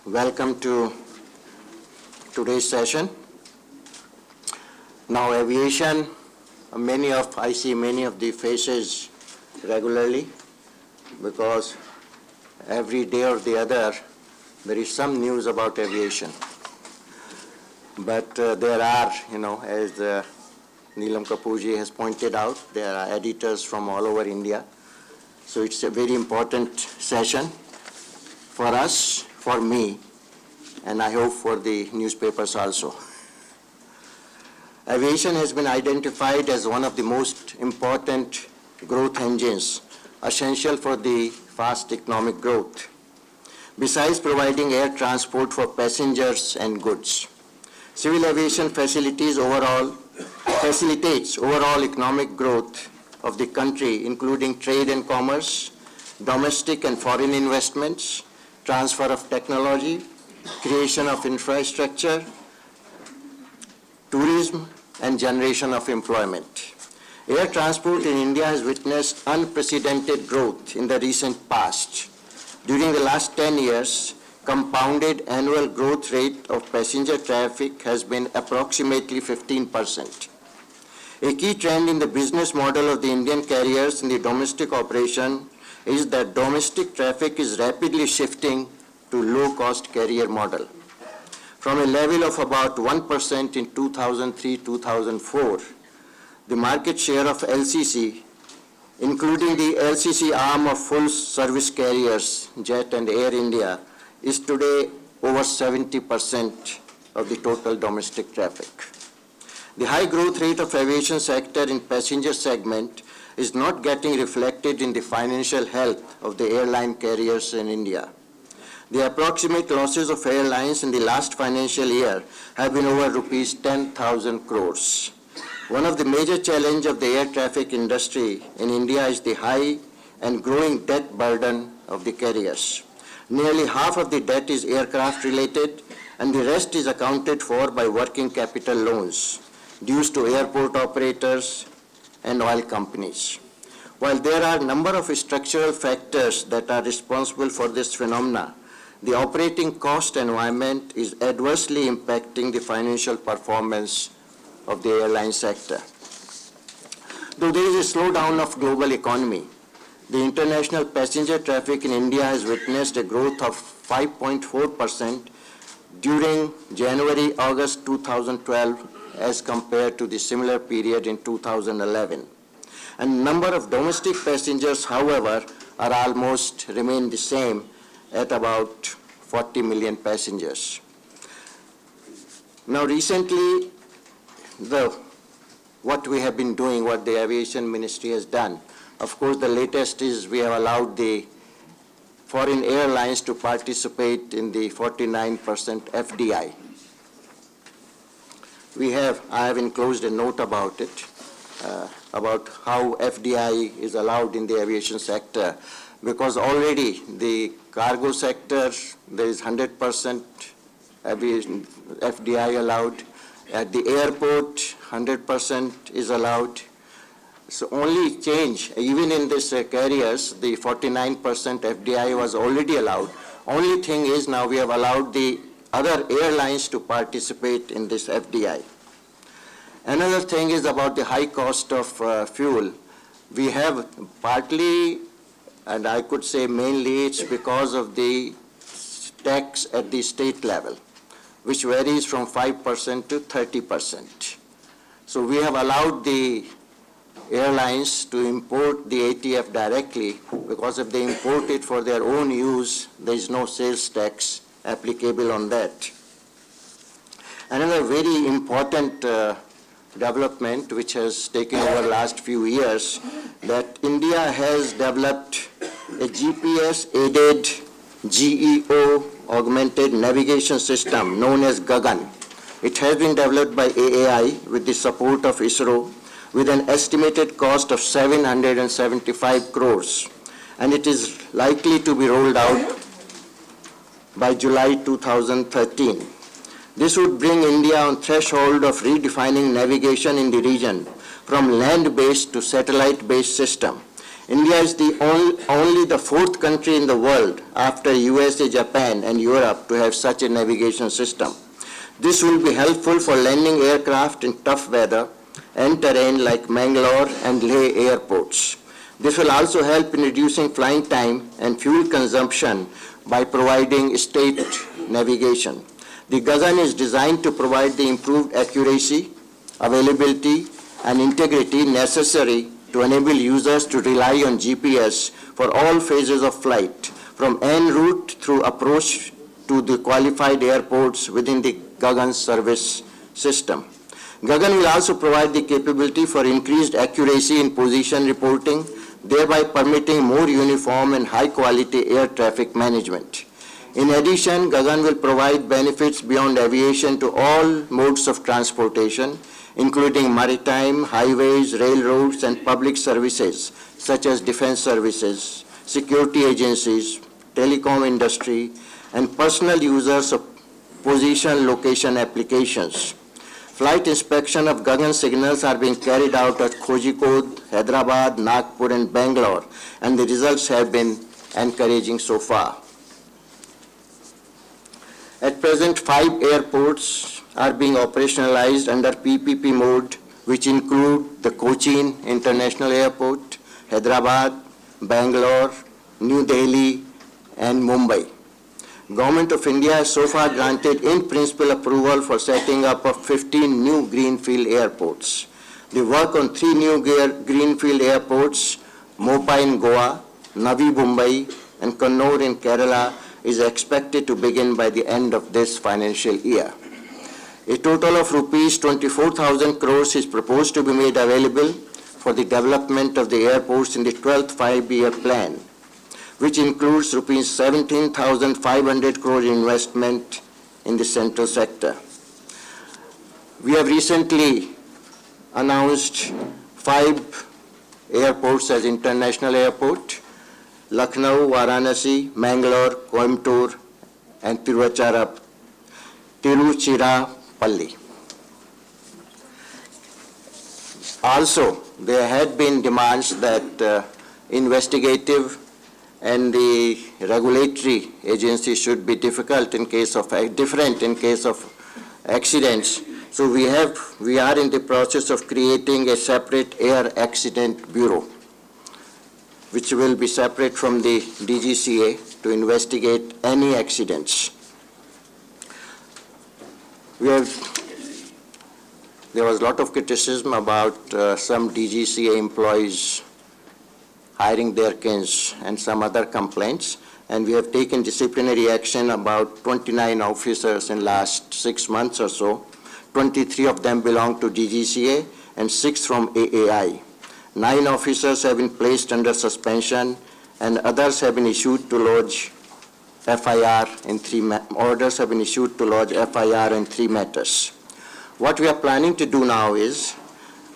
Welcome to today's session. Now, aviation, I see many of the faces regularly because every day or the other there is some news about aviation. But there are, as Neelam Kapoorji has pointed out, there are editors from all over India. So it's a very important session for us, for me, and I hope for the newspapers also. Aviation has been identified as one of the most important growth engines, essential for the fast economic growth, besides providing air transport for passengers and goods. Civil aviation facilitates overall economic growth of the country, including trade and commerce, domestic and foreign investments, transfer of technology, creation of infrastructure, tourism, and generation of employment. Air transport in India has witnessed unprecedented growth in the recent past. During the last 10 years, compounded annual growth rate of passenger traffic has been approximately 15%. A key trend in the business model of the Indian carriers in the domestic operation is that domestic traffic is rapidly shifting to low-cost carrier model. From a level of about 1% in 2003-2004, the market share of LCC, including the LCC arm of full-service carriers, Jet and Air India, is today over 70% of the total domestic traffic. The high growth rate of aviation sector in passenger segment is not getting reflected in the financial health of the airline carriers in India. The approximate losses of airlines in the last financial year have been over rupees 10,000 crores. One of the major challenges of the air traffic industry in India is the high and growing debt burden of the carriers. Nearly half of the debt is aircraft related and the rest is accounted for by working capital loans, dues to airport operators and oil companies. While there are a number of structural factors that are responsible for this phenomena, the operating cost environment is adversely impacting the financial performance of the airline sector. Though there is a slowdown of global economy, the international passenger traffic in India has witnessed a growth of 5.4% during January-August 2012 as compared to the similar period in 2011. And number of domestic passengers, however, are almost remain the same at about 40 million passengers. Now recently, what we have been doing, what the Aviation Ministry has done, of course the latest is we have allowed the foreign airlines to participate in the 49% FDI. I have enclosed a note about it, about how FDI is allowed in the aviation sector, because already the cargo sector, there is 100% FDI allowed. At the airport, 100% is allowed. So only change, even in this carriers, the 49% FDI was already allowed. Only thing is now we have allowed the other airlines to participate in this FDI. Another thing is about the high cost of fuel. We have partly, and I could say mainly, it's because of the tax at the state level, which varies from 5% to 30%. So we have allowed the airlines to import the ATF directly, because if they import it for their own use, there is no sales tax applicable on that. Another very important development which has taken over the last few years, that India has developed a GPS-aided GEO augmented navigation system known as Gagan. It has been developed by AAI with the support of ISRO with an estimated cost of 775 crores, and it is likely to be rolled out by July 2013. This would bring India on threshold of redefining navigation in the region from land-based to satellite-based system. India is only the fourth country in the world after USA, Japan, and Europe to have such a navigation system. This will be helpful for landing aircraft in tough weather and terrain like Mangalore and Leh airports. This will also help in reducing flying time and fuel consumption by providing state navigation. The Gagan is designed to provide the improved accuracy, availability, and integrity necessary to enable users to rely on GPS for all phases of flight, from en route through approach to the qualified airports within the Gagan service system. Gagan will also provide the capability for increased accuracy in position reporting, thereby permitting more uniform and high-quality air traffic management. In addition, Gagan will provide benefits beyond aviation to all modes of transportation, including maritime, highways, railroads, and public services, such as defense services, security agencies, telecom industry, and personal users of position location applications. Flight inspection of Gagan signals are being carried out at Kozhikode, Hyderabad, Nagpur, and Bangalore, and the results have been encouraging so far. At present, 5 airports are being operationalized under PPP mode, which include the Cochin International Airport, Hyderabad, Bangalore, New Delhi, and Mumbai. Government of India has so far granted in principle approval for setting up of 15 new greenfield airports. The work on 3 new greenfield airports, Mopa in Goa, Navi Mumbai, and Kannur in Kerala, is expected to begin by the end of this financial year. A total of rupees 24,000 crores is proposed to be made available for the development of the airports in the 12th five-year plan, which includes rupees 17,500 crore investment in the central sector. We have recently announced 5 airports as international airport: Lucknow, Varanasi, Mangalore, Coimbatore, and Tiruchirappalli. Also, there had been demands that investigative and the regulatory agency should be different in case of accidents. So we are in the process of creating a separate air accident bureau, which will be separate from the DGCA to investigate any accidents. There was a lot of criticism about some DGCA employees hiring their kins and some other complaints, and we have taken disciplinary action about 29 officers in last 6 months or so. 23 of them belong to DGCA and 6 from AAI. 9 officers have been placed under suspension, and others have been issued to lodge FIR in 3 orders have been issued to lodge FIR in 3 matters. What we are planning to do now is,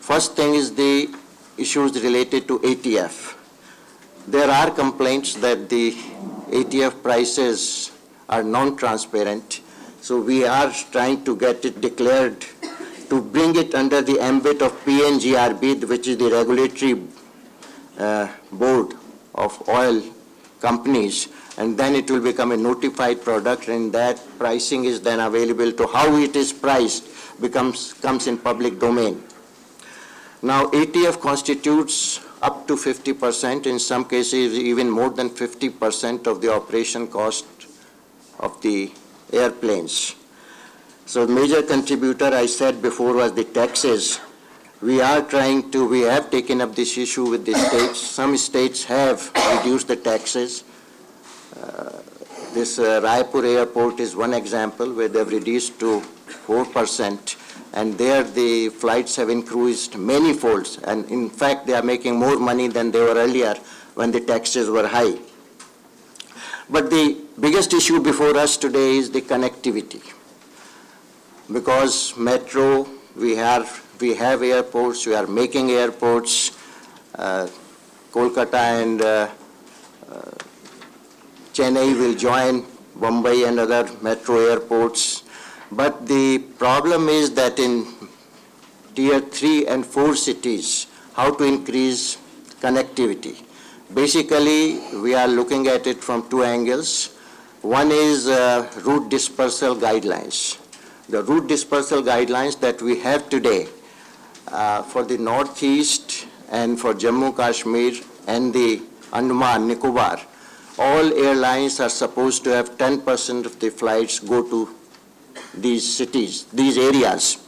first thing is the issues related to ATF. There are complaints that the ATF prices are non-transparent, so we are trying to get it declared to bring it under the ambit of PNGRB, which is the regulatory board of oil companies, and then it will become a notified product, and that pricing is then available to how it is priced comes in public domain. Now, ATF constitutes up to 50%, in some cases even more than 50% of the operation cost of the airplanes. So major contributor, I said before, was the taxes. We have taken up this issue with the states. Some states have reduced the taxes. This Raipur airport is one example where they've reduced to 4%, and there the flights have increased many folds, and in fact they are making more money than they were earlier when the taxes were high. But the biggest issue before us today is the connectivity. Because metro, we have airports, we are making airports, Kolkata and Chennai will join Bombay and other metro airports. But the problem is that in tier 3 and 4 cities, how to increase connectivity. Basically, we are looking at it from two angles. One is route dispersal guidelines. The route dispersal guidelines that we have today for the Northeast and for Jammu Kashmir and the Andaman Nicobar, all airlines are supposed to have 10% of the flights go to these cities, these areas,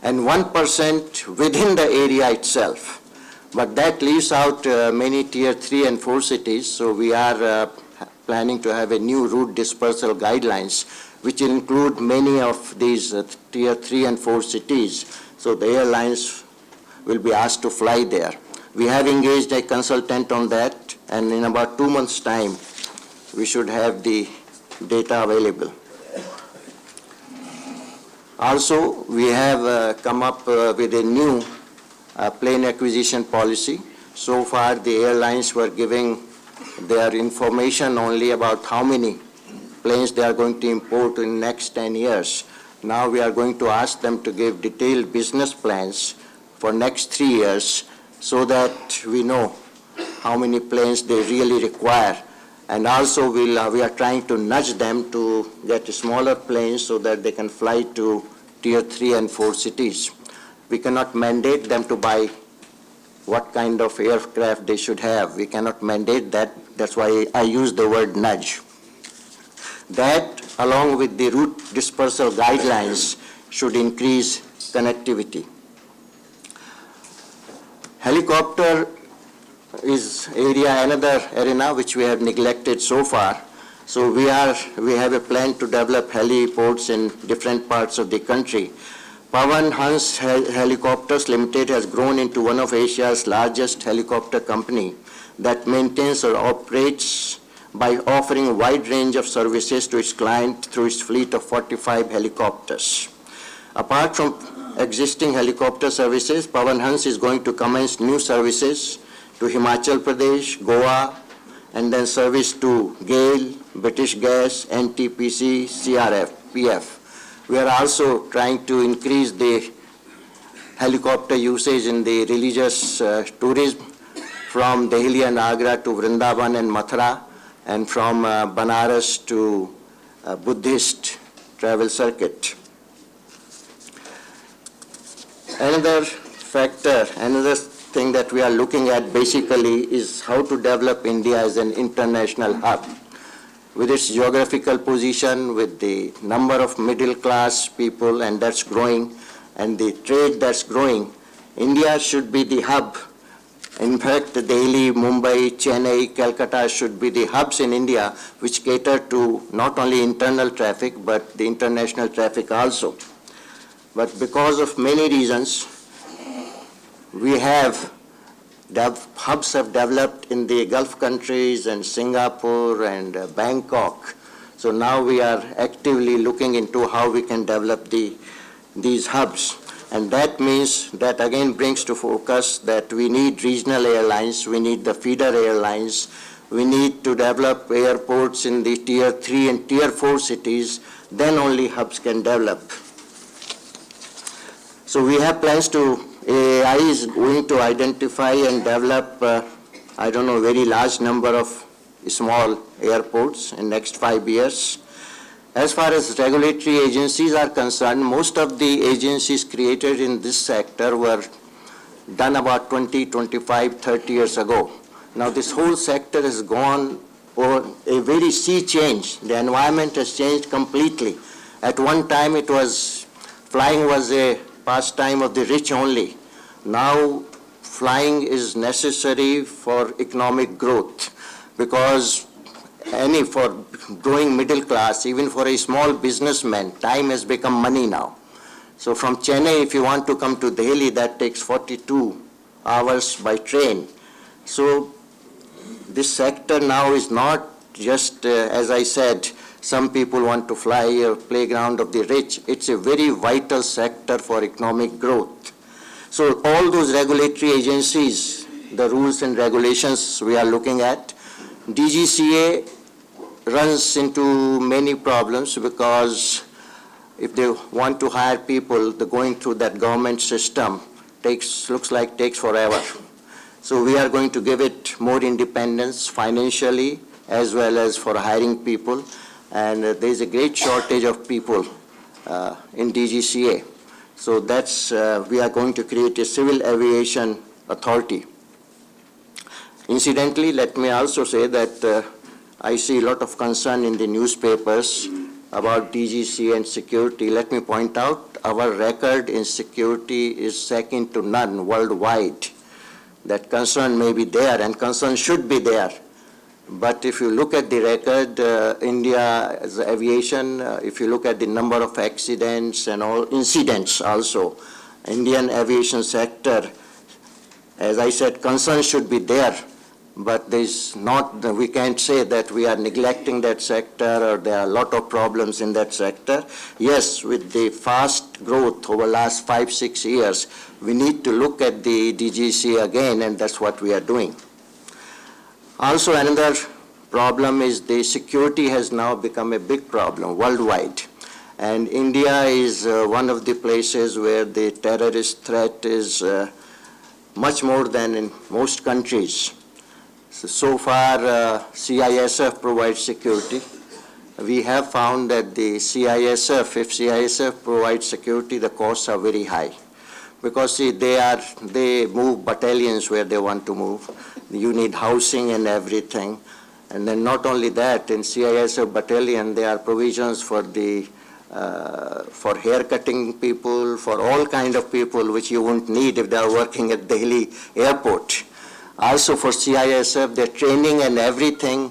and 1% within the area itself. But that leaves out many tier 3 and 4 cities, so we are planning to have a new route dispersal guidelines which include many of these tier 3 and 4 cities. So the airlines will be asked to fly there. We have engaged a consultant on that, and in about 2 months' time, we should have the data available. Also, we have come up with a new plane acquisition policy. So far, the airlines were giving their information only about how many planes they are going to import in the next 10 years. Now we are going to ask them to give detailed business plans for next 3 years so that we know how many planes they really require. And also we are trying to nudge them to get smaller planes so that they can fly to tier 3 and 4 cities. We cannot mandate them to buy what kind of aircraft they should have. We cannot mandate that. That's why I use the word nudge. That, along with the route dispersal guidelines, should increase connectivity. Helicopter is another arena which we have neglected so far. So we have a plan to develop heliports in different parts of the country. Pawan Hans Helicopters Limited has grown into one of Asia's largest helicopter company that maintains or operates by offering a wide range of services to its client through its fleet of 45 helicopters. Apart from existing helicopter services, Pawan Hans is going to commence new services to Himachal Pradesh, Goa, and then service to GAIL, British Gas, NTPC, CRF, PF. We are also trying to increase the helicopter usage in the religious tourism from Delhi and Agra to Vrindavan and Mathura, and from Banaras to Buddhist travel circuit. Another factor, another thing that we are looking at basically is how to develop India as an international hub. With its geographical position, with the number of middle class people, and that's growing, and the trade that's growing, India should be the hub. In fact, Delhi, Mumbai, Chennai, Calcutta should be the hubs in India which cater to not only internal traffic but the international traffic also. But because of many reasons, hubs have developed in the Gulf countries and Singapore and Bangkok. So now we are actively looking into how we can develop these hubs. And that means, that again brings to focus that we need regional airlines, we need the feeder airlines, we need to develop airports in the tier 3 and tier 4 cities, then only hubs can develop. So we have plans to, AAI is going to identify and develop, very large number of small airports in next 5 years. As far as regulatory agencies are concerned, most of the agencies created in this sector were done about 20, 25, 30 years ago. Now this whole sector has gone over a very sea change. The environment has changed completely. At one time flying was a pastime of the rich only. Now flying is necessary for economic growth, because for growing middle class, even for a small businessman, time has become money now. So from Chennai, if you want to come to Delhi, that takes 42 hours by train. So this sector now is not just, as I said, some people want to fly a playground of the rich. It's a very vital sector for economic growth. So all those regulatory agencies, the rules and regulations we are looking at, DGCA runs into many problems because if they want to hire people, the going through that government system takes forever. So we are going to give it more independence financially as well as for hiring people. And there is a great shortage of people in DGCA. So that's, we are going to create a civil aviation authority. Incidentally, let me also say that I see a lot of concern in the newspapers about DGCA and security. Let me point out our record in security is second to none worldwide. That concern may be there and concern should be there. But if you look at the record, India's aviation, if you look at the number of accidents and all incidents also, Indian aviation sector, as I said, concern should be there. But there's not, we can't say that we are neglecting that sector or there are a lot of problems in that sector. Yes, with the fast growth over the last 5-6 years, we need to look at the DGCA again, and that's what we are doing. Also, another problem is the security has now become a big problem worldwide. And India is one of the places where the terrorist threat is much more than in most countries. So far, CISF provides security. We have found that the CISF, if CISF provides security, the costs are very high. Because see, they move battalions where they want to move. You need housing and everything. And then not only that, in CISF battalion, there are provisions for the for haircutting people, for all kind of people which you wouldn't need if they are working at Delhi airport. Also for CISF, the training and everything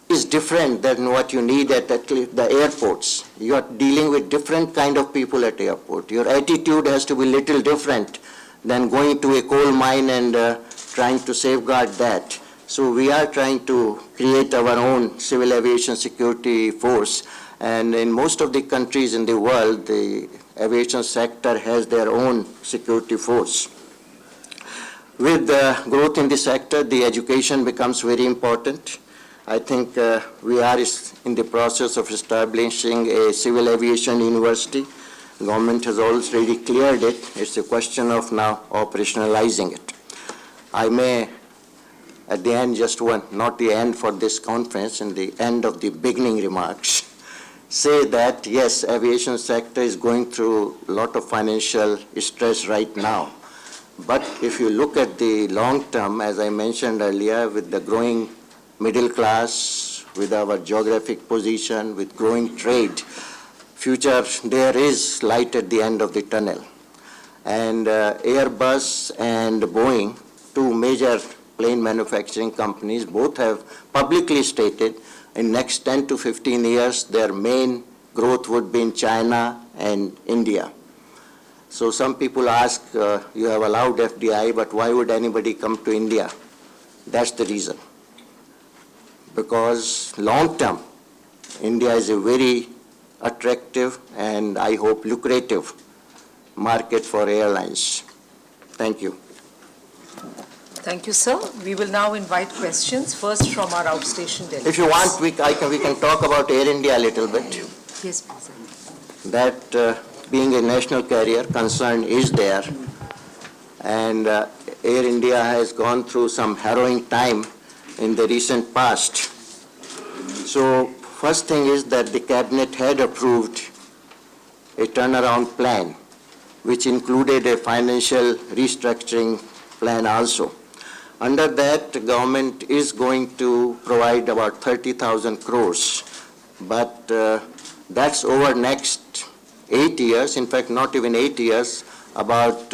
is different than what you need at the airports. You are dealing with different kind of people at airport. Your attitude has to be little different than going to a coal mine and trying to safeguard that. So we are trying to create our own civil aviation security force. And in most of the countries in the world, the aviation sector has their own security force. With the growth in the sector, the education becomes very important. I think we are in the process of establishing a civil aviation university. The government has already cleared it. It's a question of now operationalizing it. I may, at the end, just one, not the end for this conference, in the end of the beginning remarks, say that, yes, aviation sector is going through a lot of financial stress right now. But if you look at the long term, as I mentioned earlier, with the growing middle class, with our geographic position, with growing trade, future, there is light at the end of the tunnel. And Airbus and Boeing, two major plane manufacturing companies, both have publicly stated in next 10 to 15 years, their main growth would be in China and India. So some people ask, you have allowed FDI, but why would anybody come to India? That's the reason. Because long term, India is a very attractive and I hope lucrative market for airlines. Thank you. Thank you, sir. We will now invite questions, first from our outstation delegates. If you want, we can talk about Air India a little bit. Yes, please. That being a national carrier, concern is there. And Air India has gone through some harrowing time in the recent past. So first thing is that the cabinet had approved a turnaround plan, which included a financial restructuring plan also. Under that, the government is going to provide about 30,000 crores, but that's over next 8 years, in fact, not even 8 years, about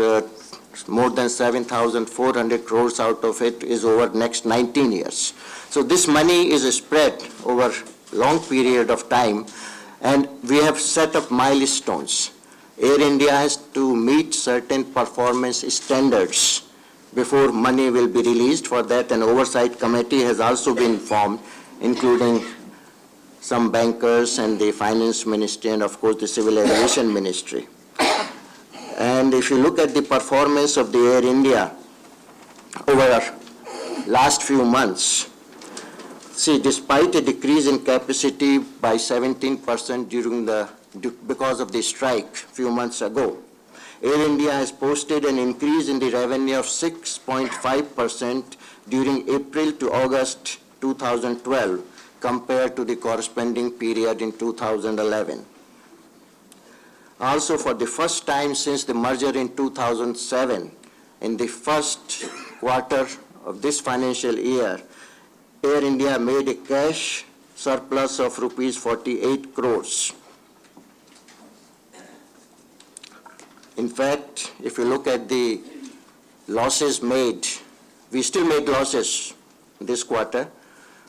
more than 7,400 crores out of it is over next 19 years. So this money is spread over long period of time, and we have set up milestones. Air India has to meet certain performance standards before money will be released. For that, an oversight committee has also been formed, including some bankers and the finance ministry and of course the civil aviation ministry. And if you look at the performance of the Air India over last few months, see, despite a decrease in capacity by 17% because of the strike few months ago, Air India has posted an increase in the revenue of 6.5% during April to August 2012 compared to the corresponding period in 2011. Also, for the first time since the merger in 2007, in the first quarter of this financial year, Air India made a cash surplus of rupees 48 crores. In fact, if you look at the losses made, we still made losses this quarter,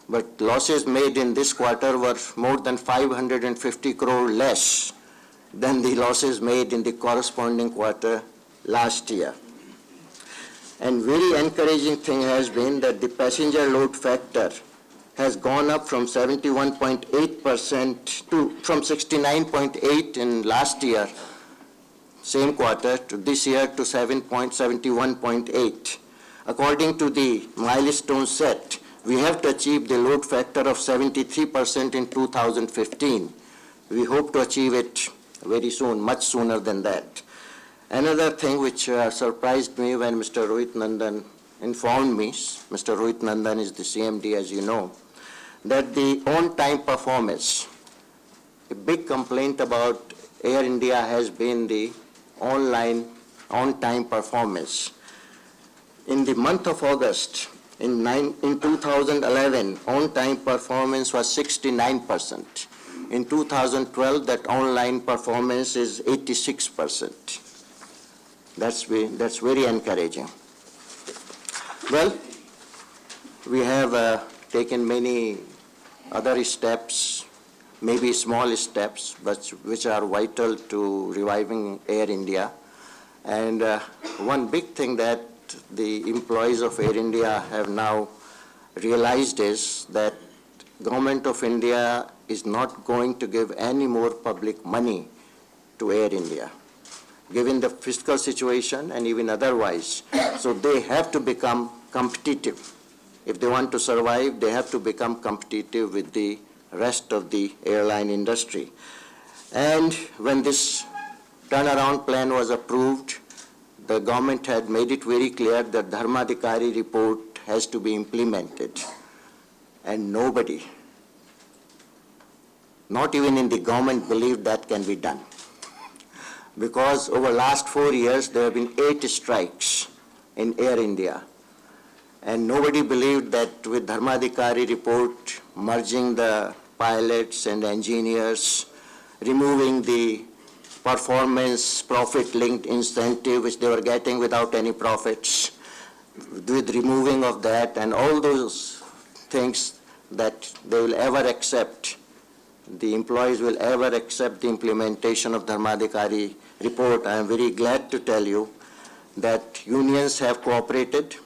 but losses made in this quarter were more than 550 crore less than the losses made in the corresponding quarter last year. And very encouraging thing has been that the passenger load factor has gone up from 71.8% from 69.8 in last year, same quarter, to this year to 71.8. According to the milestone set, we have to achieve the load factor of 73% in 2015. We hope to achieve it very soon, much sooner than that. Another thing which surprised me when Mr. Rohit Nandan informed me, Mr. Rohit Nandan is the CMD, as you know, that the on-time performance, a big complaint about Air India has been the on-time performance. In the month of August, in 2011, on-time performance was 69%. In 2012, that online performance is 86%. That's very encouraging. Well, we have taken many other steps, maybe small steps, but which are vital to reviving Air India. And one big thing that the employees of Air India have now realized is that Government of India is not going to give any more public money to Air India, given the fiscal situation and even otherwise. So they have to become competitive. If they want to survive, they have to become competitive with the rest of the airline industry. And when this turnaround plan was approved, the government had made it very clear that Dharmadhikari report has to be implemented. And nobody, not even in the government, believed that can be done. Because over the last 4 years, there have been 8 strikes in Air India. And nobody believed that with Dharmadhikari report, merging the pilots and engineers, removing the performance profit-linked incentive which they were getting without any profits, with removing of that and all those things, that they will ever accept, the employees will ever accept the implementation of Dharmadhikari report. I am very glad to tell you that unions have cooperated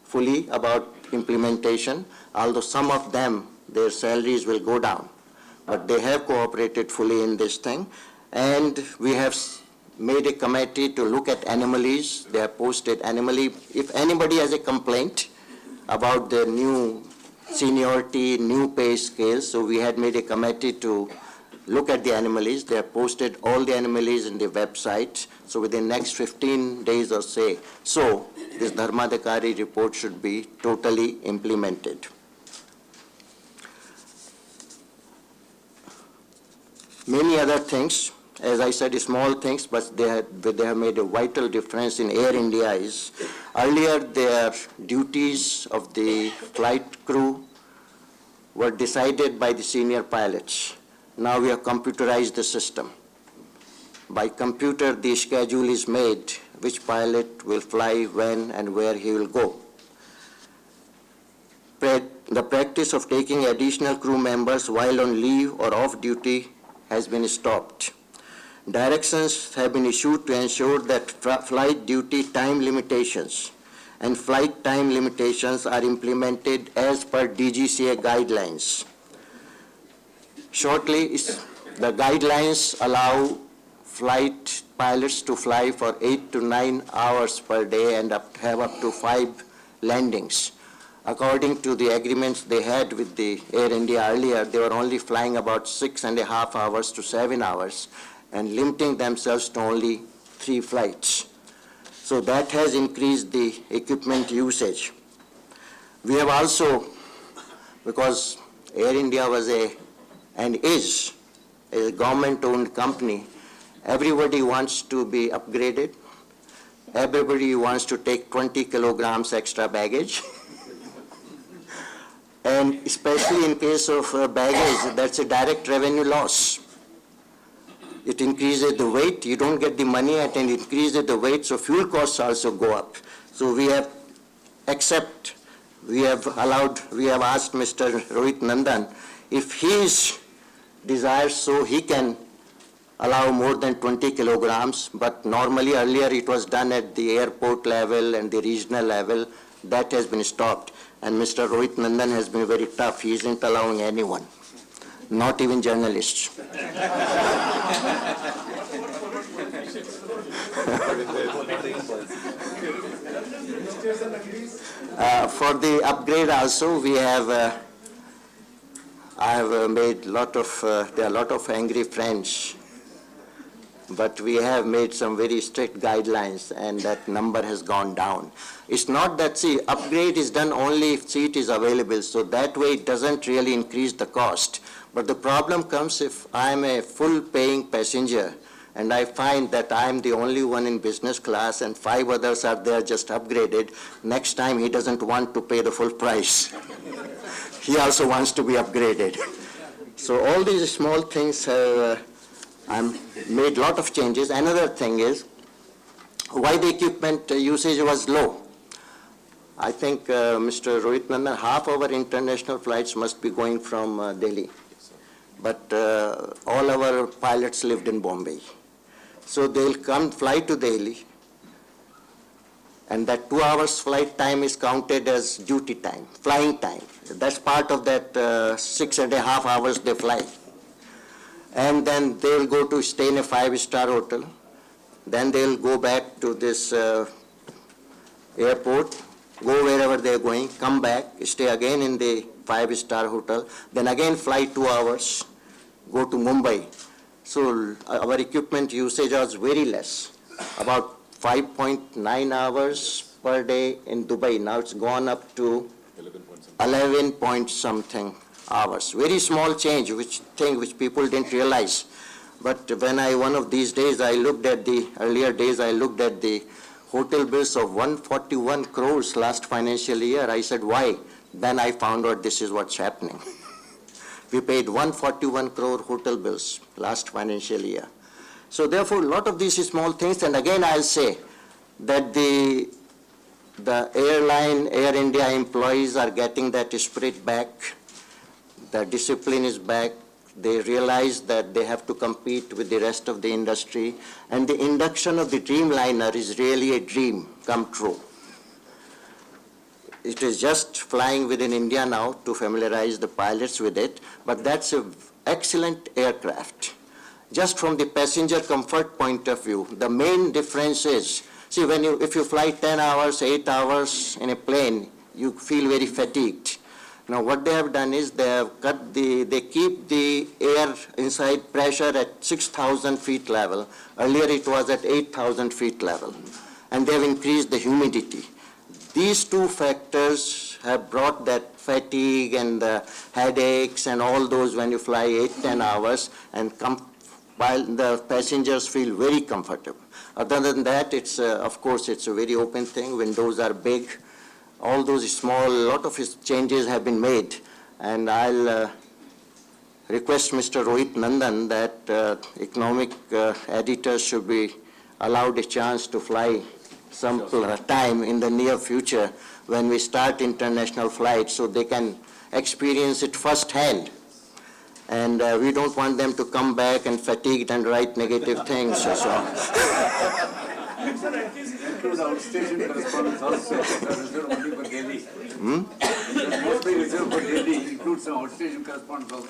fully about implementation, although some of them, their salaries will go down. But they have cooperated fully in this thing. And we have made a committee to look at anomalies. They have posted anomaly. If anybody has a complaint about their new seniority, new pay scales, so we had made a committee to look at the anomalies. They have posted all the anomalies in the website. So within the next 15 days or so, this Dharmadhikari report should be totally implemented. Many other things, as I said, small things, but they have made a vital difference in Air India is, earlier their duties of the flight crew were decided by the senior pilots. Now we have computerized the system. By computer, the schedule is made, which pilot will fly when and where he will go. The practice of taking additional crew members while on leave or off duty has been stopped. Directions have been issued to ensure that flight duty time limitations and flight time limitations are implemented as per DGCA guidelines. Shortly, the guidelines allow flight pilots to fly for 8 to 9 hours per day and have up to 5 landings. According to the agreements they had with the Air India earlier, they were only flying about 6.5 hours to 7 hours and limiting themselves to only 3 flights. So that has increased the equipment usage. We have also, because Air India was and is a government-owned company, everybody wants to be upgraded. Everybody wants to take 20 kilograms extra baggage. And especially in case of baggage, that's a direct revenue loss. It increases the weight, you don't get the money, and it increases the weight, so fuel costs also go up. So we have asked Mr. Rohit Nandan if he desires so he can allow more than 20 kilograms, but normally earlier it was done at the airport level and the regional level. That has been stopped. And Mr. Rohit Nandan has been very tough. He isn't allowing anyone, not even journalists. For the upgrade also, we have, I have made there are a lot of angry friends, but we have made some very strict guidelines and that number has gone down. It's not that, upgrade is done only if seat is available, so that way it doesn't really increase the cost. But the problem comes if I'm a full paying passenger and I find that I'm the only one in business class and 5 others are there just upgraded. Next time he doesn't want to pay the full price. He also wants to be upgraded. So all these small things have made a lot of changes. Another thing is why the equipment usage was low. I think Mr. Rohit Nandan, half our international flights must be going from Delhi. But all our pilots lived in Bombay. So they'll fly to Delhi, and that 2 hours flight time is counted as duty time, flying time. That's part of that 6.5 hours they fly. And then they'll go to stay in a 5-star hotel. Then they'll go back to this airport, go wherever they're going, come back, stay again in the 5-star hotel, then again fly 2 hours, go to Mumbai. So our equipment usage was very less, about 5.9 hours per day in Dubai. Now it's gone up to 11 point something hours. Very small change, which people didn't realize. But when one of these days, earlier days, I looked at the hotel bills of 141 crores last financial year. I said, why? Then I found out this is what's happening. We paid 141 crore hotel bills last financial year. So therefore, a lot of these small things, and again I'll say that the airline, Air India employees are getting that spirit back. The discipline is back. They realize that they have to compete with the rest of the industry. And the induction of the Dreamliner is really a dream come true. It is just flying within India now to familiarize the pilots with it, but that's an excellent aircraft. Just from the passenger comfort point of view, the main difference is, if you fly 10 hours, 8 hours in a plane, you feel very fatigued. Now what they have done is they keep the air inside pressure at 6,000 feet level. Earlier it was at 8,000 feet level. And they have increased the humidity. These two factors have brought that fatigue and the headaches and all those when you fly 8-10 hours, and while the passengers feel very comfortable. Other than that, of course, it's a very open thing. Windows are big. All those a lot of changes have been made. And I'll request Mr. Rohit Nandan that economic editors should be allowed a chance to fly some time in the near future when we start international flights so they can experience it firsthand. And we don't want them to come back and fatigued and write negative things or so. Includes outstation correspondence also, reserved only for Delhi. Mostly reserved for Delhi, includes some outstation correspondence also.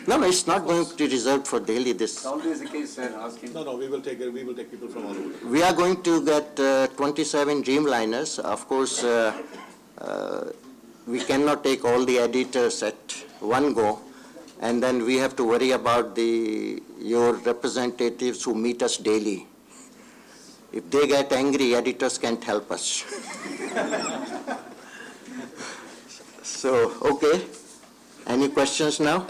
No, it's not going to be reserved for Delhi. It's always the case, sir, asking. No, we will take people from all over. We are going to get 27 Dreamliners. Of course, we cannot take all the editors at one go, and then we have to worry about your representatives who meet us daily. If they get angry, editors can't help us. So, okay. Any questions now?